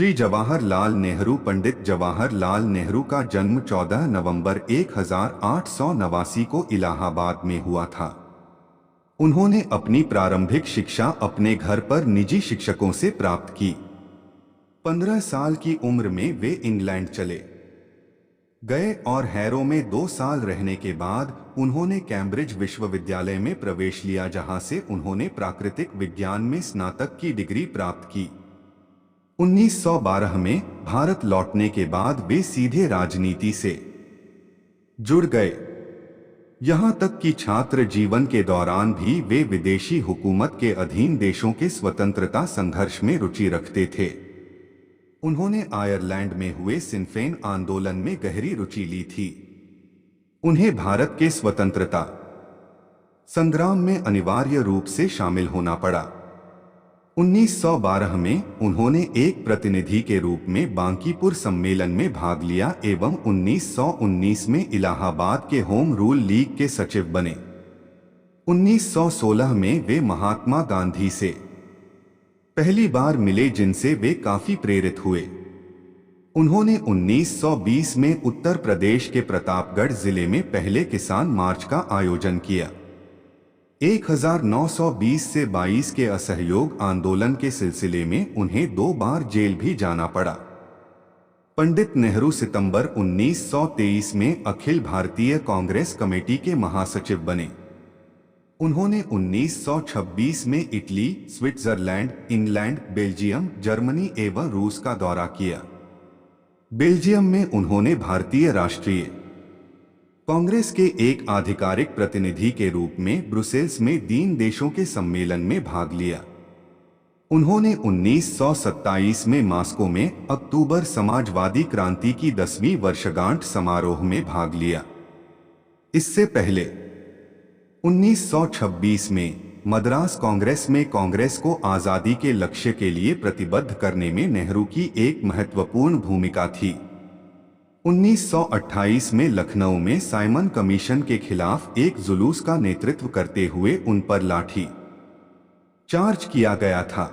श्री जवाहरलाल नेहरू। पंडित जवाहरलाल नेहरू का जन्म 14 नवंबर 1889 को इलाहाबाद में हुआ था। उन्होंने अपनी प्रारंभिक शिक्षा अपने घर पर निजी शिक्षकों से प्राप्त की। 15 साल की उम्र में वे इंग्लैंड चले गए और हैरो में 2 साल रहने के बाद उन्होंने कैम्ब्रिज विश्वविद्यालय में प्रवेश लिया, जहां से उन्होंने प्राकृतिक विज्ञान में स्नातक की डिग्री प्राप्त की। 1912 में भारत लौटने के बाद वे सीधे राजनीति से जुड़ गए। यहां तक कि छात्र जीवन के दौरान भी वे विदेशी हुकूमत के अधीन देशों के स्वतंत्रता संघर्ष में रुचि रखते थे। उन्होंने आयरलैंड में हुए सिन्फेन आंदोलन में गहरी रुचि ली थी। उन्हें भारत के स्वतंत्रता संग्राम में अनिवार्य रूप से शामिल होना पड़ा। 1912 में उन्होंने एक प्रतिनिधि के रूप में बांकीपुर सम्मेलन में भाग लिया एवं 1919 में इलाहाबाद के होम रूल लीग के सचिव बने। 1916 में वे महात्मा गांधी से पहली बार मिले, जिनसे वे काफी प्रेरित हुए। उन्होंने 1920 में उत्तर प्रदेश के प्रतापगढ़ जिले में पहले किसान मार्च का आयोजन किया। 1920 से 22 के असहयोग आंदोलन के सिलसिले में उन्हें 2 बार जेल भी जाना पड़ा। पंडित नेहरू सितंबर 1923 में अखिल भारतीय कांग्रेस कमेटी के महासचिव बने। उन्होंने 1926 में Italy, Switzerland, England, Belgium, Germany एवं रूस का दौरा किया। बेल्जियम में उन्होंने भारतीय राष्ट्रीय कांग्रेस के एक आधिकारिक प्रतिनिधि के रूप में ब्रुसेल्स में 3 देशों के सम्मेलन में भाग लिया। उन्होंने 1927 में मॉस्को में अक्टूबर समाजवादी क्रांति की 10वीं वर्षगांठ समारोह में भाग लिया। इससे पहले 1926 में मद्रास कांग्रेस में कांग्रेस को आजादी के लक्ष्य के लिए प्रतिबद्ध करने में नेहरू की एक महत्वपूर्ण भूमिका थी। 1928 में लखनऊ में साइमन कमीशन के खिलाफ एक जुलूस का नेतृत्व करते हुए उन पर लाठी चार्ज किया गया था।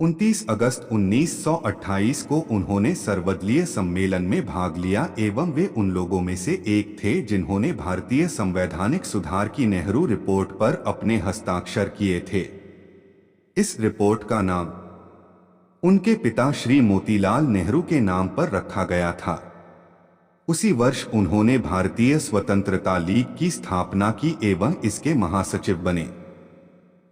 29 अगस्त 1928 को उन्होंने सर्वदलीय सम्मेलन में भाग लिया एवं वे उन लोगों में से एक थे जिन्होंने भारतीय संवैधानिक सुधार की नेहरू रिपोर्ट पर अपने हस्ताक्षर किए थे। इस रिपोर्ट का नाम उनके पिता श्री मोतीलाल नेहरू के नाम पर रखा गया था। उसी वर्ष उन्होंने भारतीय स्वतंत्रता लीग की स्थापना की एवं इसके महासचिव बने।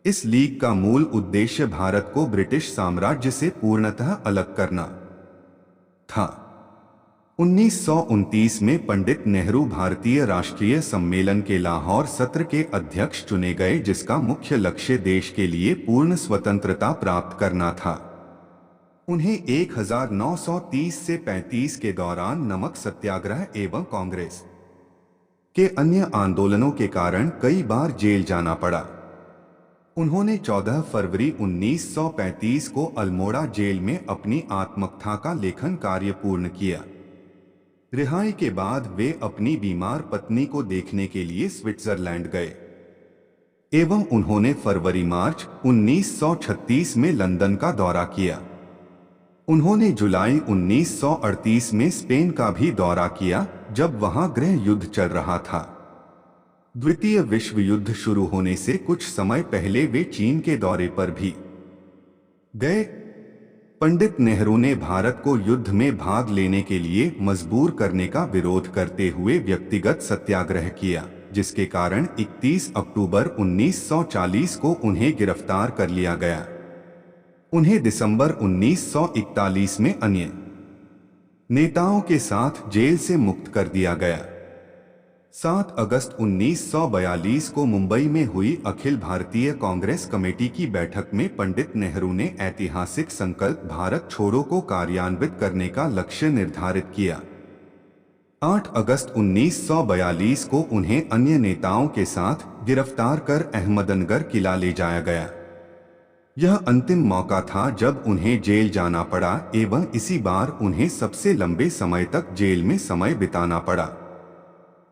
इस लीग का मूल उद्देश्य भारत को ब्रिटिश साम्राज्य से पूर्णतः अलग करना था। 1929 में पंडित नेहरू भारतीय राष्ट्रीय सम्मेलन के लाहौर सत्र के अध्यक्ष चुने गए, जिसका मुख्य लक्ष्य देश के लिए पूर्ण स्वतंत्रता प्राप्त करना था। उन्हें 1930 से 35 के दौरान नमक सत्याग्रह एवं कांग्रेस के अन्य आंदोलनों के कारण कई बार जेल जाना पड़ा। उन्होंने 14 फरवरी 1935 को अल्मोड़ा जेल में अपनी आत्मकथा का लेखन कार्य पूर्ण किया। रिहाई के बाद वे अपनी बीमार पत्नी को देखने के लिए स्विट्जरलैंड गए एवं उन्होंने फरवरी-मार्च 1936 में लंदन का दौरा किया। उन्होंने जुलाई 1938 में स्पेन का भी दौरा किया, जब वहां गृह युद्ध चल रहा था। द्वितीय विश्व युद्ध शुरू होने से कुछ समय पहले वे चीन के दौरे पर भी गए। पंडित नेहरू ने भारत को युद्ध में भाग लेने के लिए मजबूर करने का विरोध करते हुए व्यक्तिगत सत्याग्रह किया, जिसके कारण 31 अक्टूबर 1940 को उन्हें गिरफ्तार कर लिया गया। उन्हें दिसंबर 1941 में अन्य नेताओं के साथ जेल से मुक्त कर दिया गया। 7 अगस्त 1942 को मुंबई में हुई अखिल भारतीय कांग्रेस कमेटी की बैठक में पंडित नेहरू ने ऐतिहासिक संकल्प भारत छोड़ो को कार्यान्वित करने का लक्ष्य निर्धारित किया। 8 अगस्त 1942 को उन्हें अन्य नेताओं के साथ गिरफ्तार कर अहमदनगर किला ले जाया गया। यह अंतिम मौका था जब उन्हें जेल जाना पड़ा एवं इसी बार उन्हें सबसे लंबे समय तक जेल में समय बिताना पड़ा।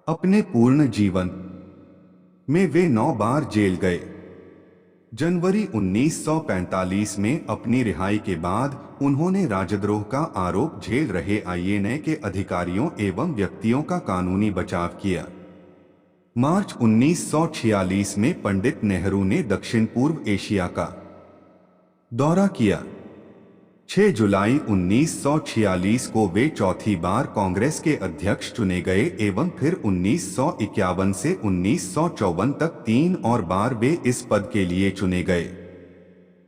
अपने पूर्ण जीवन में वे 9 बार जेल गए। जनवरी 1945 में अपनी रिहाई के बाद उन्होंने राजद्रोह का आरोप झेल रहे आईएनए के अधिकारियों एवं व्यक्तियों का कानूनी बचाव किया। मार्च 1946 में पंडित नेहरू ने दक्षिण पूर्व एशिया का दौरा किया। 6 जुलाई 1946 को वे चौथी बार कांग्रेस के अध्यक्ष चुने गए एवं फिर 1951 से 1954 तक 3 और बार वे इस पद के लिए चुने गए।